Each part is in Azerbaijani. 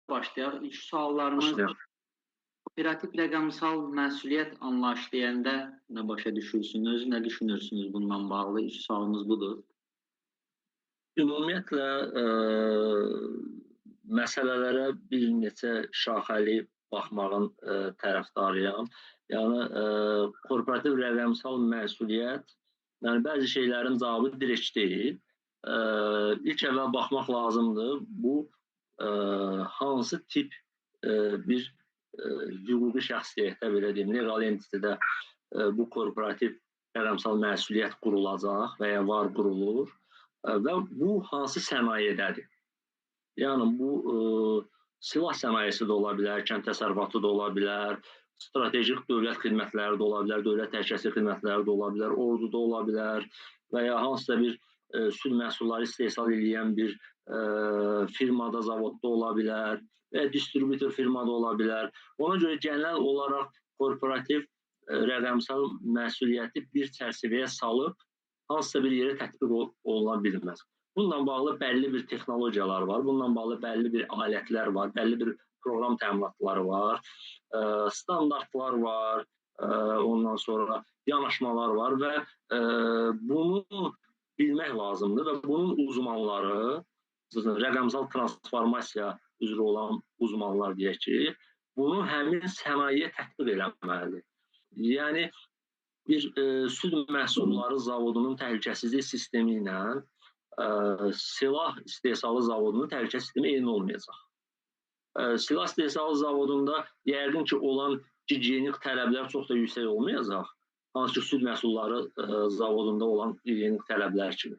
başlayaq. İlk suallarımız operativ rəqəmsal məsuliyyət anlayışı deyəndə nə başa düşürsünüz, nə düşünürsünüz bununla bağlı? İlk sualımız budur. Ümumiyyətlə, məsələlərə bir neçə şaxəli baxmağın tərəfdarıyam. Yəni, korporativ rəqəmsal məsuliyyət, yəni bəzi şeylərin cavabı direkt deyil. İlk əvvəl baxmaq lazımdır, bu hansı tip bir hüquqi şəxsiyyətə, belə deyim, legal entitydə bu korporativ rəqəmsal məsuliyyət qurulacaq və ya var qurulur və bu hansı sənayedədir? Yəni, bu silah sənayesi də ola bilər, kənd təsərrüfatı da ola bilər, strateji dövlət xidmətləri də ola bilər, dövlət təhlükəsizlik xidmətləri də ola bilər, ordu da ola bilər və ya hansısa bir süd məhsulları istehsal edən bir firmada, zavodda ola bilər və ya distributor firmada ola bilər. Ona görə genel olaraq korporativ rəqəmsal məsuliyyəti bir çərçivəyə salıb hansısa bir yerə tətbiq oluna bilməz. Bununla bağlı bəlli bir texnologiyalar var, bununla bağlı bəlli bir alətlər var, bəlli bir proqram təminatları var, standartlar var, ondan sonra yanaşmalar var və bunu bilmək lazımdır və bunun uzmanları, rəqəmsal transformasiya üzrə olan uzmanlar deyək ki, bunu həmin sənayeyə tətbiq eləməlidir. Yəni, bir süd məhsulları zavodunun təhlükəsizlik sistemi ilə silah istehsalı zavodunun təhlükəsizlik sistemi eyni olmayacaq. Silah istehsalı zavodunda yəqin ki, olan gigiyenik tələblər çox da yüksək olmayacaq, hansı ki, süd məhsulları zavodunda olan gigiyenik tələblər kimi.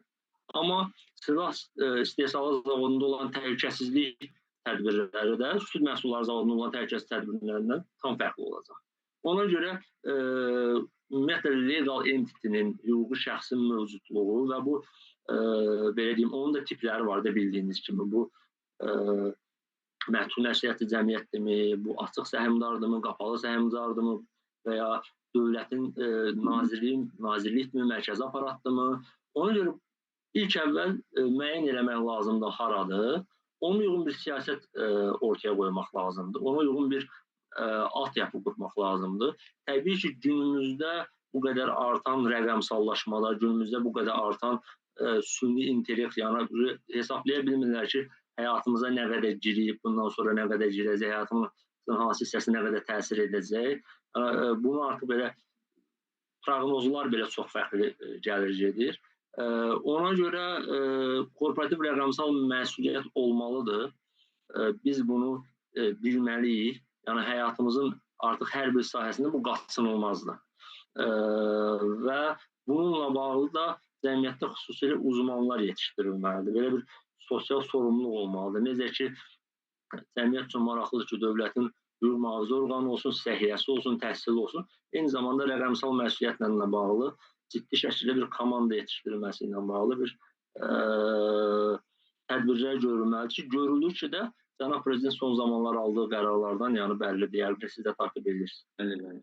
Amma silah istehsalı zavodunda olan təhlükəsizlik tədbirləri də süd məhsulları zavodunda olan təhlükəsizlik tədbirlərindən tam fərqli olacaq. Ona görə ümumiyyətlə legal entitinin, hüquqi şəxsin mövcudluğu və bu, belə deyim, onun da tipləri var da bildiyiniz kimi. Bu, məhdud məsuliyyətli cəmiyyətdirmi, bu açıq səhmdardırmı, qapalı səhmdardırmı və ya dövlətin nazirlikdirmi, mərkəzi aparatdırmı? Ona görə ilk əvvəl müəyyən eləmək lazımdır haradır, ona uyğun bir siyasət ortaya qoymaq lazımdır, ona uyğun bir altyapı qurmaq lazımdır. Təbii ki, günümüzdə bu qədər artan rəqəmsallaşmalar, günümüzdə bu qədər artan süni intellekt, yəni hesablaya bilmirlər ki, həyatımıza nə qədər girib, bundan sonra nə qədər girəcək, həyatımızın hansı hissəsi nə qədər təsir edəcək. Bunu artıq belə proqnozlar belə çox fərqli gəlir gedir. Ona görə korporativ rəqəmsal məsuliyyət olmalıdır. Biz bunu bilməliyik. Yəni, həyatımızın artıq hər bir sahəsində bu qaçınılmazdır. Və bununla bağlı da cəmiyyətdə xüsusilə uzmanlar yetişdirilməlidir. Belə bir sosial sorumluluq olmalıdır. Necə ki, cəmiyyət üçün maraqlıdır ki, dövlətin hüquq mühafizə orqanı olsun, səhiyyəsi olsun, təhsili olsun. Eyni zamanda rəqəmsal məsuliyyətlə bağlı ciddi şəkildə bir komanda yetişdirilməsi ilə bağlı bir tədbirlər görülməlidir ki, görülür ki də Cənab Prezident son zamanlar aldığı qərarlardan, yəni bəlli deyər ki, siz də takib edirsiniz.